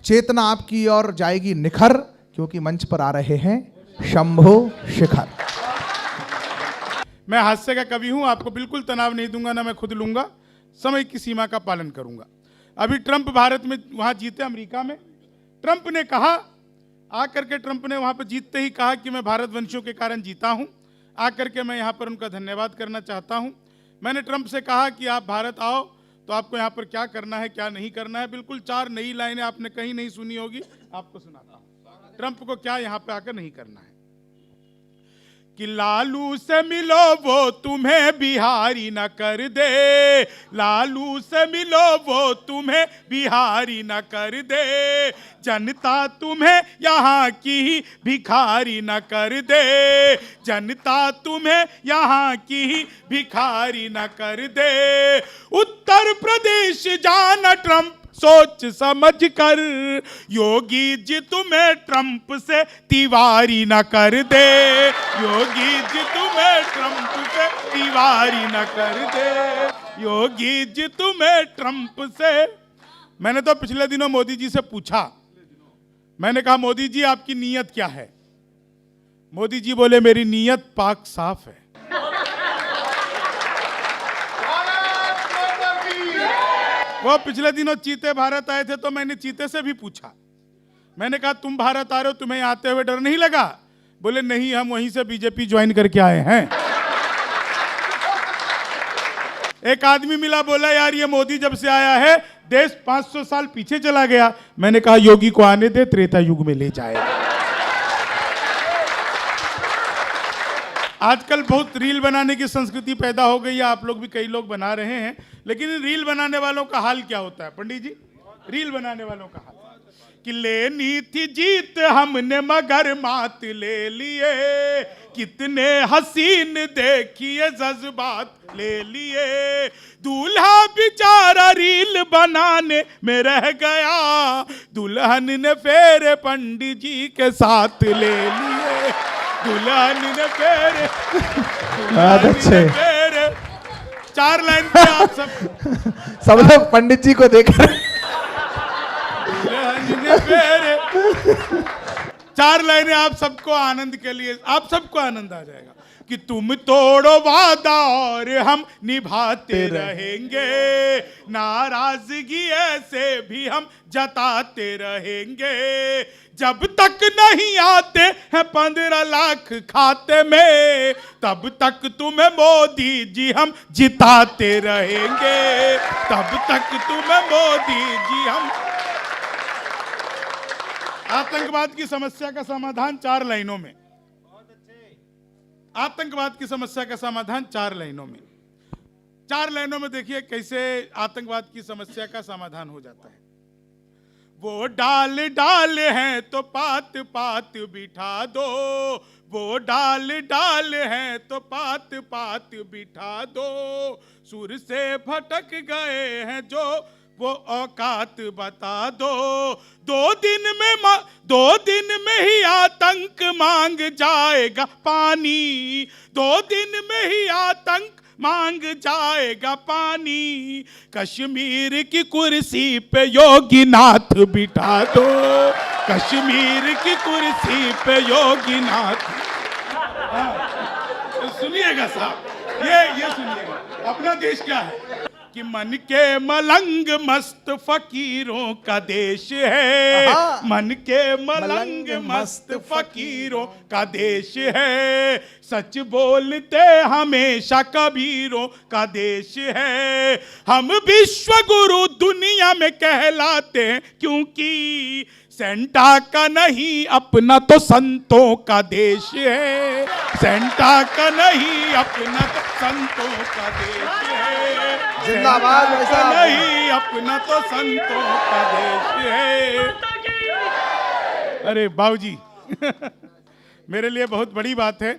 चेतना आपकी ओर जाएगी निखर, क्योंकि मंच पर आ रहे हैं शंभो शिखर। मैं हास्य का कवि हूं, आपको बिल्कुल तनाव नहीं दूंगा, ना मैं खुद लूंगा, समय की सीमा का पालन करूंगा। अभी ट्रंप भारत में वहां जीते अमेरिका में, ट्रंप ने कहा, आकर के ट्रंप ने वहां पर जीतते ही कहा कि मैं भारतवंशियों के कारण जीता हूं। आकर के मैं यहां पर उनका धन्यवाद करना चाहता हूं। मैंने ट्रंप से कहा कि आप भारत आओ तो आपको यहां पर क्या करना है क्या नहीं करना है। बिल्कुल 4 नई लाइनें आपने कहीं नहीं सुनी होगी, आपको सुनाता हूं ट्रंप को क्या यहां पर आकर नहीं करना है। कि लालू से मिलो वो तुम्हें बिहारी न कर दे, लालू से मिलो वो तुम्हें बिहारी न कर दे, जनता तुम्हें यहाँ की ही भिखारी न कर दे, जनता तुम्हें यहाँ की ही भिखारी न कर दे। उत्तर प्रदेश जाना ट्रंप सोच समझ कर, योगी जी तुम्हें ट्रंप से तिवारी न कर दे, योगी जी तुम्हें ट्रंप से तिवारी न कर दे, योगी जी तुम्हें ट्रंप से। मैंने तो पिछले दिनों मोदी जी से पूछा, मैंने कहा मोदी जी आपकी नीयत क्या है। मोदी जी बोले मेरी नीयत पाक साफ है। वो पिछले दिनों चीते भारत आए थे तो मैंने चीते से भी पूछा, मैंने कहा तुम भारत आ रहे हो, तुम्हें आते हुए डर नहीं लगा। बोले नहीं, हम वहीं से बीजेपी ज्वाइन करके आए हैं। एक आदमी मिला, बोला यार ये मोदी जब से आया है देश 500 साल पीछे चला गया। मैंने कहा योगी को आने दे, त्रेता युग में ले जाएगा। आजकल बहुत रील बनाने की संस्कृति पैदा हो गई है, आप लोग भी कई लोग बना रहे हैं, लेकिन रील बनाने वालों का हाल क्या होता है पंडित जी? रील बनाने वालों का हाल कि लेनी थी जीत हमने मगर मात ले लिए, कितने हसीन देखिए जज्बात ले लिए, दूल्हा बेचारा रील बनाने में रह गया, दुल्हन ने फेरे पंडित जी के साथ ले लिए, दुल्हन ने फेरे, अच्छे 4 लाइन पे आप सब लोग पंडित जी को देख रहे। 4 लाइनें आप सबको आनंद के लिए, आप सबको आनंद आ जाएगा कि तुम तोड़ो वादा और हम निभाते रहेंगे, नाराजगी ऐसे भी हम जताते रहेंगे, जब तक नहीं आते हैं 15 लाख खाते में, तब तक तुम्हें मोदी जी हम जिताते रहेंगे, तब तक तुम्हें मोदी जी हम। आतंकवाद की समस्या का समाधान 4 लाइनों में, आतंकवाद की समस्या का समाधान 4 लाइनों में। 4 लाइनों में देखिए कैसे आतंकवाद की समस्या का समाधान हो जाता है। वो डाल डाल है तो पात पात बिठा दो, वो डाल डाल है तो पात पात बिठा दो, सुर से भटक गए हैं जो वो औकात बता दो, 2 दिन में ही आतंक मांग जाएगा पानी, 2 दिन में ही आतंक मांग जाएगा पानी, कश्मीर की कुर्सी पे योगी नाथ बिठा दो, कश्मीर की कुर्सी पे योगी नाथ। सुनिएगा साहब, ये सुनिएगा, अपना देश क्या है कि मन के मलंग मस्त फकीरों का देश है, मन के मलंग मस्त फकीरों का देश है, सच बोलते हमेशा कबीरों का देश है, हम विश्व गुरु दुनिया में कहलाते हैं क्योंकि सेंटा का नहीं अपना तो संतों का देश है, सेंटा का नहीं अपना तो संतों का देश है, जिंदाबाद का नहीं अपना तो संतों का देश है। अरे बाबूजी मेरे लिए बहुत बड़ी बात है।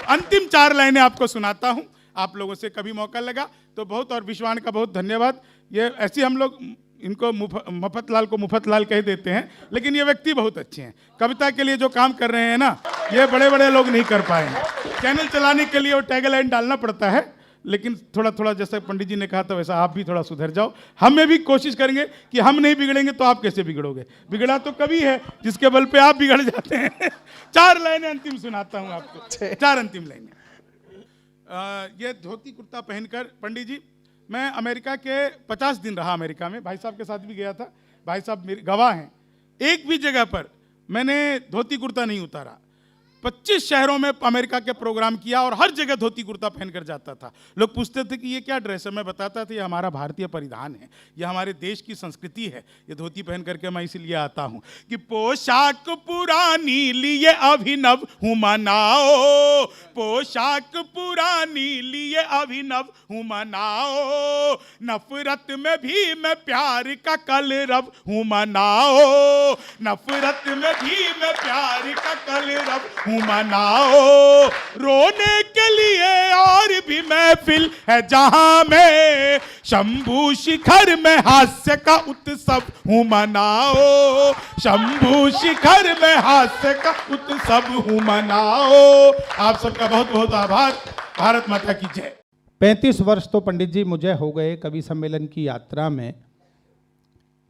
अंतिम 4 लाइनें आपको सुनाता हूं, आप लोगों से कभी मौका लगा तो बहुत, और विश्वान का बहुत धन्यवाद। ये ऐसे हम लोग इनको मफतलाल को मुफतलाल कह देते हैं, लेकिन ये व्यक्ति बहुत अच्छे हैं। कविता के लिए जो काम कर रहे हैं ना, ये बड़े बड़े लोग नहीं कर पाए हैं। चैनल चलाने के लिए वो टैगलाइन डालना पड़ता है, लेकिन थोड़ा थोड़ा जैसा पंडित जी ने कहा था वैसा आप भी थोड़ा सुधर जाओ। हमें भी कोशिश करेंगे कि हम नहीं बिगड़ेंगे तो आप कैसे बिगड़ोगे। बिगड़ा तो कभी है जिसके बल पे आप बिगड़ जाते हैं। 4 लाइनें अंतिम सुनाता हूं आपको, 4 अंतिम लाइनें। ये धोती कुर्ता पहनकर पंडित जी, मैं अमेरिका के 50 दिन रहा अमेरिका में, भाई साहब के साथ भी गया था, भाई साहब मेरे गवाह हैं। एक भी जगह पर मैंने धोती कुर्ता नहीं उतारा। 25 शहरों में अमेरिका के प्रोग्राम किया और हर जगह धोती कुर्ता पहनकर जाता था। लोग पूछते थे कि ये क्या ड्रेस है, मैं बताता था ये हमारा भारतीय परिधान है, ये हमारे देश की संस्कृति है, ये धोती पहन करके मैं इसलिए आता हूं कि पोशाक पुरानी लिए अभिनव हूं मनाओ, पोशाक पुरानी लिए अभिनव हूं मनाओ, नफरत में भी मैं प्यार का कलरव हूं मनाओ, नफरत में भी मैं प्यार का कलरव मनाओ, रोने के लिए और भी महफिल है जहां में, शंभू शिखर में हास्य का उत्सव हूं मनाओ, शंभू शिखर में हास्य का उत्सव हूं मनाओ। आप सबका बहुत बहुत आभार। भारत माता की जय। 35 वर्ष तो पंडित जी मुझे हो गए कवि सम्मेलन की यात्रा में।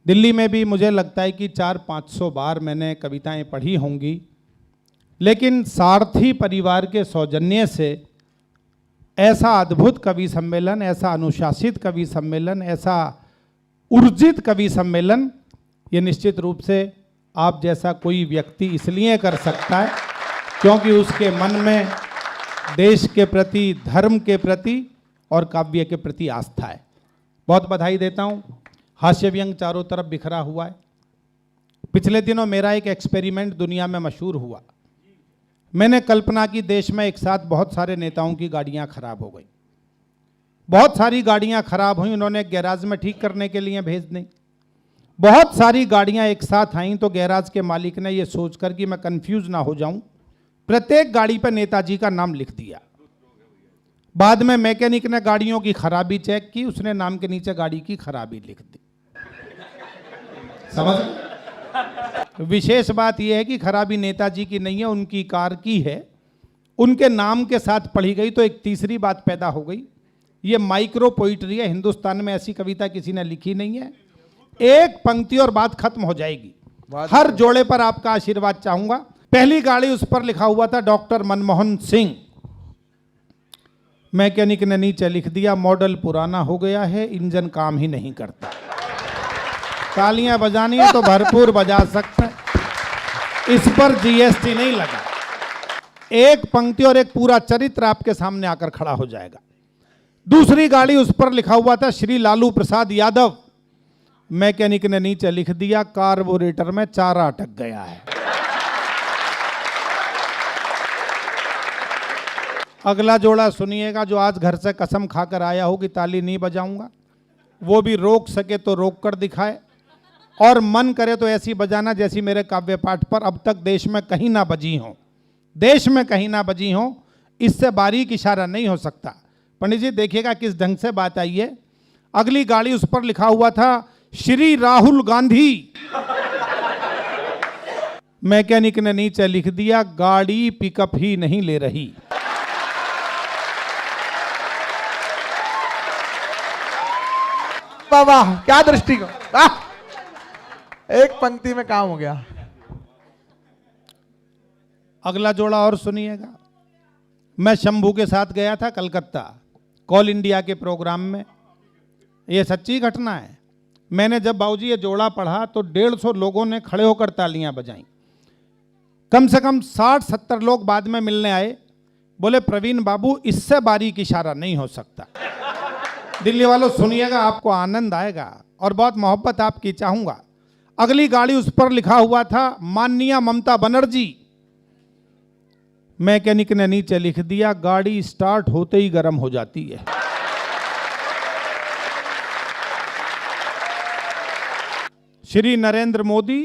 दिल्ली में भी मुझे लगता है कि 400-500 बार मैंने कविताएं पढ़ी होंगी, लेकिन सारथी परिवार के सौजन्य से ऐसा अद्भुत कवि सम्मेलन, ऐसा अनुशासित कवि सम्मेलन, ऐसा ऊर्जित कवि सम्मेलन, ये निश्चित रूप से आप जैसा कोई व्यक्ति इसलिए कर सकता है क्योंकि उसके मन में देश के प्रति, धर्म के प्रति और काव्य के प्रति आस्था है। बहुत बधाई देता हूँ। हास्य व्यंग चारों तरफ बिखरा हुआ है। पिछले दिनों मेरा एक एक्सपेरिमेंट दुनिया में मशहूर हुआ। मैंने कल्पना की देश में एक साथ बहुत सारे नेताओं की गाड़ियां खराब हो गई, बहुत सारी गाड़ियां खराब हुई, उन्होंने गैराज में ठीक करने के लिए भेज दी। बहुत सारी गाड़ियां एक साथ आईं तो गैराज के मालिक ने ये सोचकर कि मैं कंफ्यूज ना हो जाऊं, प्रत्येक गाड़ी पर नेताजी का नाम लिख दिया। बाद में मैकेनिक ने गाड़ियों की खराबी चेक की, उसने नाम के नीचे गाड़ी की खराबी लिख दी। समझ? विशेष बात यह है कि खराबी नेताजी की नहीं है, उनकी कार की है। उनके नाम के साथ पढ़ी गई तो एक तीसरी बात पैदा हो गई, ये माइक्रो पोइट्री है। हिंदुस्तान में ऐसी कविता किसी ने लिखी नहीं है। एक पंक्ति और बात खत्म हो जाएगी। हर जोड़े पर आपका आशीर्वाद चाहूंगा। पहली गाड़ी, उस पर लिखा हुआ था डॉक्टर मनमोहन सिंह। मैकेनिक ने नीचे लिख दिया मॉडल पुराना हो गया है, इंजन काम ही नहीं करता। तालियां बजानी है तो भरपूर बजा सकते हैं, इस पर जीएसटी नहीं लगा। एक पंक्ति और एक पूरा चरित्र आपके सामने आकर खड़ा हो जाएगा। दूसरी गाड़ी, उस पर लिखा हुआ था श्री लालू प्रसाद यादव। मैकेनिक ने नीचे लिख दिया कार्बोरेटर में चारा अटक गया है। अगला जोड़ा सुनिएगा, जो आज घर से कसम खाकर आया हो कि ताली नहीं बजाऊंगा, वो भी रोक सके तो रोक कर दिखाए, और मन करे तो ऐसी बजाना जैसी मेरे काव्य पाठ पर अब तक देश में कहीं ना बजी हो, देश में कहीं ना बजी हो। इससे बारीक इशारा नहीं हो सकता। पंडित जी देखिएगा किस ढंग से बात आई है। अगली गाड़ी, उस पर लिखा हुआ था श्री राहुल गांधी। मैकेनिक ने नीचे लिख दिया गाड़ी पिकअप ही नहीं ले रही। वाह, क्या दृष्टिकोण! एक पंक्ति में काम हो गया। अगला जोड़ा और सुनिएगा। मैं शंभू के साथ गया था कलकत्ता कॉल इंडिया के प्रोग्राम में। ये सच्ची घटना है। मैंने जब बाबूजी ये जोड़ा पढ़ा तो 150 लोगों ने खड़े होकर तालियां बजाईं। कम से कम 60-70 लोग बाद में मिलने आए, बोले प्रवीण बाबू इससे बारीक इशारा नहीं हो सकता। दिल्ली वालों सुनिएगा, आपको आनंद आएगा और बहुत मोहब्बत आपकी चाहूंगा। अगली गाड़ी, उस पर लिखा हुआ था माननीय ममता बनर्जी। मैकेनिक ने नीचे लिख दिया गाड़ी स्टार्ट होते ही गर्म हो जाती है। श्री नरेंद्र मोदी,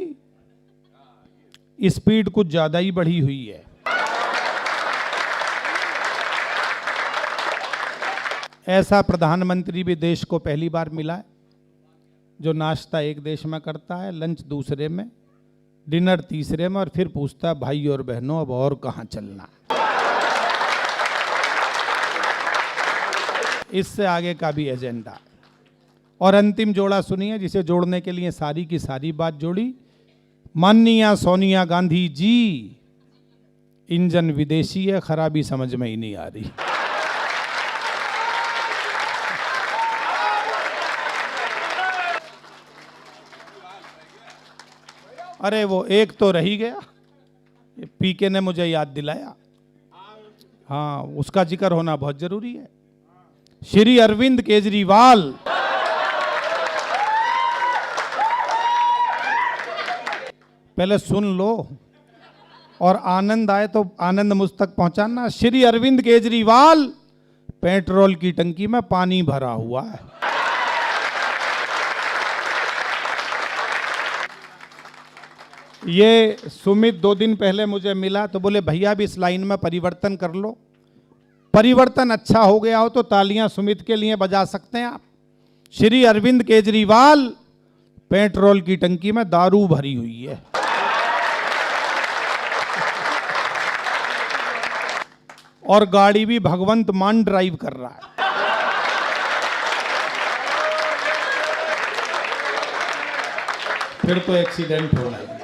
स्पीड कुछ ज्यादा ही बढ़ी हुई है। ऐसा प्रधानमंत्री भी देश को पहली बार मिला है जो नाश्ता एक देश में करता है, लंच दूसरे में, डिनर तीसरे में, और फिर पूछता है भाई और बहनों अब और कहां चलना। इससे आगे का भी एजेंडा है। और अंतिम जोड़ा सुनिए, जिसे जोड़ने के लिए सारी की सारी बात जोड़ी। माननीय सोनिया गांधी जी, इंजन विदेशी है, खराबी समझ में ही नहीं आ रही। अरे वो एक तो रह ही गया, पीके ने मुझे याद दिलाया। हाँ, उसका जिक्र होना बहुत जरूरी है। श्री अरविंद केजरीवाल, पहले सुन लो और आनंद आए तो आनंद मुझ तक पहुंचाना। श्री अरविंद केजरीवाल, पेट्रोल की टंकी में पानी भरा हुआ है। ये सुमित 2 दिन पहले मुझे मिला तो बोले भैया भी इस लाइन में परिवर्तन कर लो। परिवर्तन अच्छा हो गया हो तो तालियां सुमित के लिए बजा सकते हैं आप। श्री अरविंद केजरीवाल, पेट्रोल की टंकी में दारू भरी हुई है। और गाड़ी भी भगवंत मान ड्राइव कर रहा है। फिर तो एक्सीडेंट हो रहा है।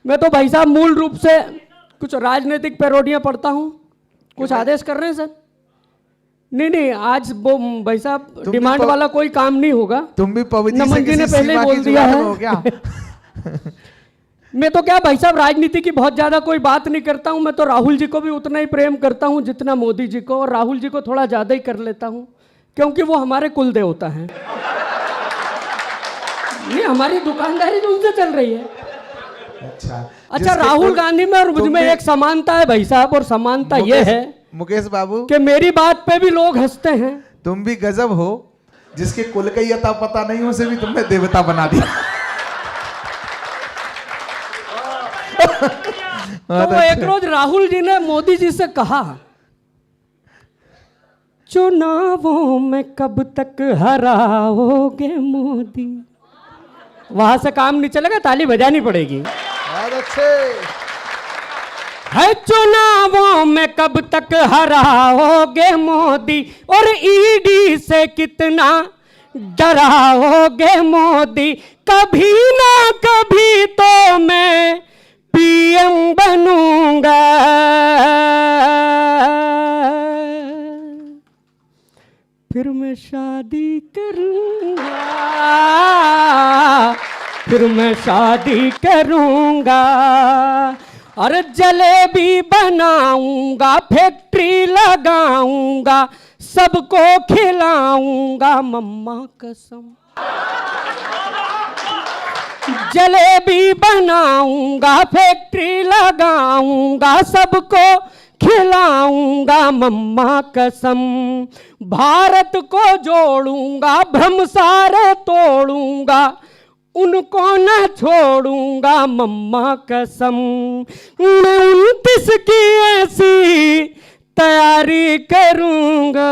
मैं तो भाई साहब मूल रूप से कुछ राजनीतिक पैरोडियां पढ़ता हूं। कुछ आदेश कर रहे हैं सर? नहीं, आज वो भाई साहब डिमांड वाला कोई काम नहीं होगा। तुम भी पवित्र नमन जी ने पहले बोल दिया है। हो गया। मैं तो क्या भाई साहब राजनीति की बहुत ज्यादा कोई बात नहीं करता हूं। मैं तो राहुल जी को भी उतना ही प्रेम करता हूं जितना मोदी जी को, और राहुल जी को थोड़ा ज्यादा ही कर लेता हूं क्योंकि वो हमारे कुल देवता हैं। नहीं, हमारी दुकानदारी तो उनसे चल रही है। अच्छा, राहुल गांधी में और मुझ में एक समानता है भाई साहब, और समानता ये है मुकेश बाबू कि मेरी बात पे भी लोग हंसते हैं। तुम भी गजब हो, जिसके कुल का ही अता पता नहीं उसे भी तुमने देवता बना दिया। तो वो एक रोज राहुल जी ने मोदी जी से कहा, चुनावों में कब तक हराओगे मोदी। वहां से काम नहीं चलेगा, ताली बजानी पड़ेगी। बहुत अच्छे। है चुनावों में कब तक हराओगे मोदी, और ईडी से कितना डराओगे मोदी। कभी ना कभी तो मैं पीएम बनूंगा, फिर मैं शादी करूंगा, फिर मैं शादी करूंगा, और जलेबी बनाऊंगा, फैक्ट्री लगाऊंगा, सबको खिलाऊंगा मम्मा कसम। जलेबी बनाऊंगा, फैक्ट्री लगाऊंगा, सबको खिलाऊंगा मम्मा कसम। भारत को जोड़ूंगा, भ्रम सारे तोड़ूंगा, उनको न छोड़ूंगा मम्मा कसम। मैं 29 की ऐसी तैयारी करूंगा,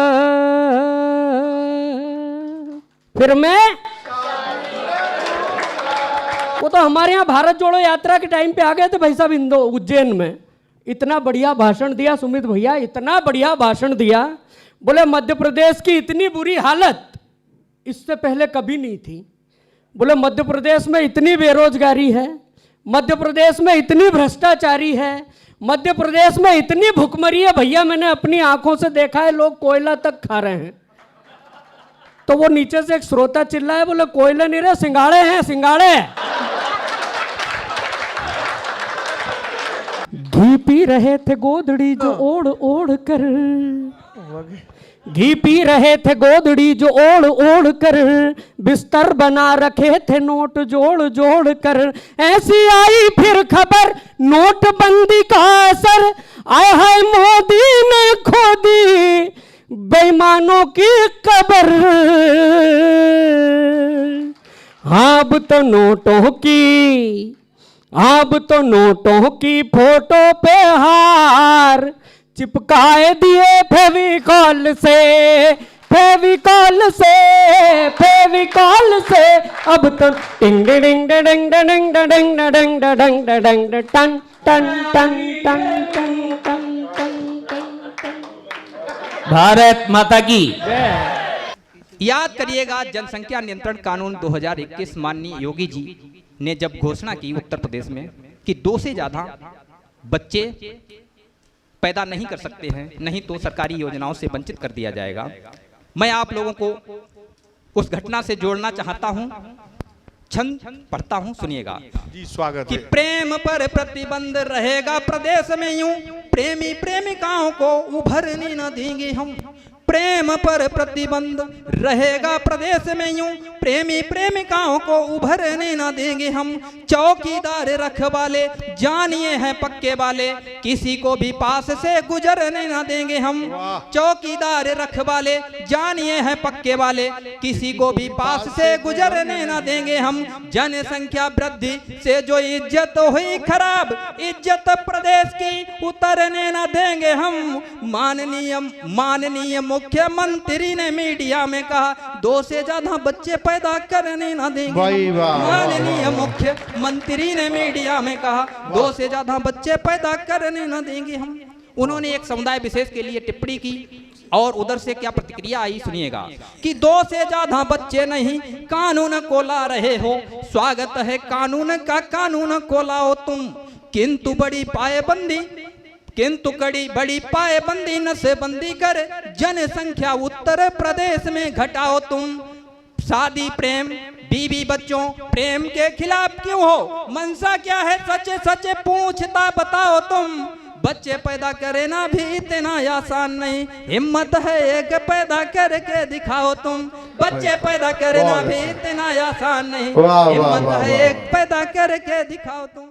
फिर मैं वो तो हमारे यहाँ भारत जोड़ो यात्रा के टाइम पे आ गए थे भाई साहब इंदौर उज्जैन में। इतना बढ़िया भाषण दिया सुमित भैया, इतना बढ़िया भाषण दिया। बोले मध्य प्रदेश की इतनी बुरी हालत इससे पहले कभी नहीं थी। बोले मध्य प्रदेश में इतनी बेरोजगारी है, मध्य प्रदेश में इतनी भ्रष्टाचारी है, मध्य प्रदेश में इतनी भुखमरी है भैया, मैंने अपनी आंखों से देखा है, लोग कोयला तक खा रहे हैं। तो वो नीचे से एक श्रोता चिल्लाए, बोले कोयला नहीं रहे, सिंगाड़े हैं, सिंगाड़े। घी पी रहे थे गोदड़ी जो ओढ़ ओढ़ कर, घी पी रहे थे गोदड़ी जो ओढ़ ओढ़ कर, बिस्तर बना रखे थे नोट जोड़ जोड़ कर। ऐसी आई फिर खबर नोटबंदी का असर, आए हाय मोदी ने खोदी बेईमानों की कबर। अब तो नोटों की, अब तो नोटों की फोटो पे हार चिपकाए दिए फेविकॉल से, फेविकॉल से, फेविकॉल से। अब तो टिंग डिंग डिंग डिंग डिंग डिंग डिंग डिंग डिंग टन टन टन टन टन टन टन टन। भारत माता की। याद करिएगा, जनसंख्या नियंत्रण कानून 2021 माननीय योगी जी ने जब घोषणा की उत्तर प्रदेश में कि 2 से ज्यादा बच्चे पैदा नहीं कर सकते हैं, नहीं तो सरकारी योजनाओं से वंचित कर दिया जाएगा। मैं आप लोगों को उस घटना से जोड़ना चाहता हूं, छंद पढ़ता हूं, सुनिएगा। जी स्वागत कि है। प्रेम पर प्रतिबंध रहेगा प्रदेश में यूं, प्रेमी प्रेमिकाओं को उभरने न देंगे हम। प्रेम पर प्रतिबंध रहेगा प्रदेश में यूं, प्रेमी प्रेमिकाओं को उभरने न देंगे हम। चौकीदार रखवाले जानिए हैं पक्के वाले, किसी को भी पास से गुजरने न देंगे हम। चौकीदार रखवाले जानिए हैं पक्के वाले, किसी को भी पास से गुजरने न देंगे हम। जनसंख्या वृद्धि से जो इज्जत हुई खराब, इज्जत प्रदेश की उतरने न देंगे हम। माननीय मुख्यमंत्री ने मीडिया में कहा 2 से ज्यादा बच्चे पैदा करने न देंगे। माननीय मुख्यमंत्री ने मीडिया में कहा 2 से ज्यादा बच्चे पैदा करने न देंगे हम। उन्होंने एक समुदाय विशेष के लिए टिप्पणी की और उधर से क्या प्रतिक्रिया आई सुनिएगा। कि 2 से ज्यादा बच्चे नहीं, कानून को ला रहे हो, स्वागत है कानून का, कानून को लाओ तुम। किंतु बड़ी पाएबंदी नशेबंदी कर जनसंख्या उत्तर प्रदेश में घटाओ तुम। शादी प्रेम बीवी बच्चों प्रेम के खिलाफ क्यों हो, मंशा क्या है सच सच पूछता बताओ तुम। बच्चे पैदा करे ना भी इतना आसान नहीं, हिम्मत है एक पैदा करके दिखाओ तुम। बच्चे पैदा करे ना भी इतना आसान नहीं, हिम्मत है एक पैदा करके दिखाओ तुम।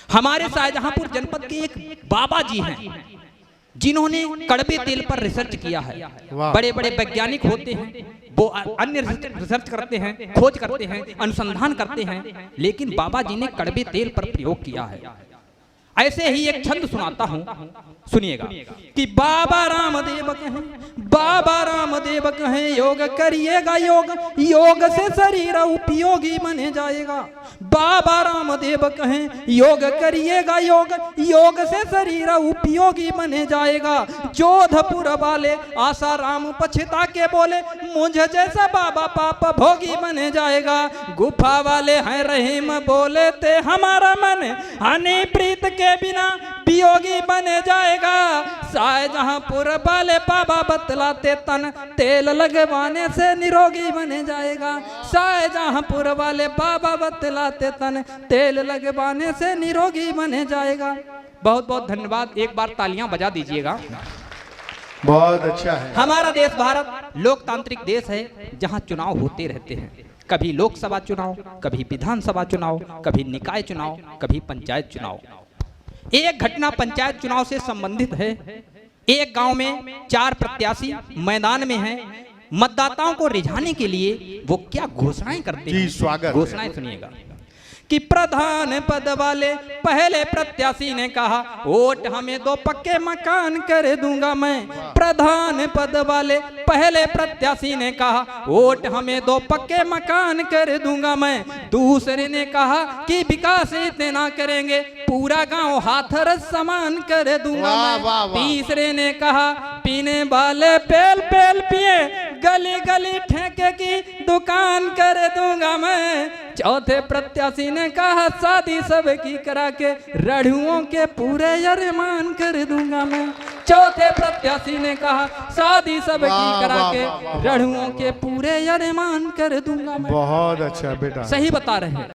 हमारे शाहजहांपुर जनपद के एक बाबा जी हैं जिन्होंने कड़वे तेल पर रिसर्च किया है। बड़े बड़े वैज्ञानिक होते हैं, वो अन्य रिसर्च करते हैं, खोज करते हैं, अनुसंधान करते हैं, लेकिन बाबा जी ने कड़वे तेल पर प्रयोग किया है। ऐसे ही एक छंद सुनाता हूं, सुनिएगा। कि बाबा रामदेव कहें योग करिएगा योग, योग से शरीर उपयोगी बने जाएगा। बाबा रामदेव कहें योग करिएगा योग, योग से शरीर उपयोगी बने जाएगा। जोधपुर वाले आसाराम पछता के बोले मुझे जैसा बाबा पाप भोगी बने जाएगा। गुफा वाले हैं रहीम बोले थे हमारा मन हनी प्रीत के बिना वियोगी बने जाएगा। शाहजहांपुर वाले बाबा बतलाते तन तेल लगवाने से निरोगी बने जाएगा। शाहजहांपुर वाले बाबा बतलाते तन तेल लगवाने से निरोगी बने जाएगा। बहुत बहुत धन्यवाद, एक बार तालियां बजा दीजिएगा। बहुत अच्छा है। हमारा देश भारत लोकतांत्रिक देश है जहां चुनाव होते रहते हैं। कभी लोकसभा चुनाव, कभी विधानसभा चुनाव, कभी निकाय चुनाव, कभी पंचायत चुनाव। एक घटना पंचायत चुनाव से संबंधित है। एक गांव में 4 प्रत्याशी मैदान में हैं। मतदाताओं को रिझाने के लिए वो क्या घोषणाएं करते हैं, स्वागत। घोषणाएं सुनिएगा। कि प्रधान पद वाले पहले प्रत्याशी ने कहा वोट हमें 2 पक्के मकान कर दूंगा मैं। प्रधान पद वाले पहले प्रत्याशी ने कहा वोट हमें 2 पक्के मकान कर दूंगा मैं। दूसरे ने कहा कि विकास इतना करेंगे पूरा गांव हाथरस समान कर दूंगा मैं। तीसरे ने कहा पीने वाले पेल पेल पिए गली गली ठेके की दुकान कर दूंगा मैं। चौथे प्रत्याशी ने कहा शादी सबकी करा के रढ़ुओं के पूरे अरमान कर दूंगा मैं। चौथे प्रत्याशी ने कहा शादी सबकी करा के रढ़ुओं के पूरे अरमान कर दूंगा मैं। बहुत अच्छा बेटा, सही बता रहे हैं।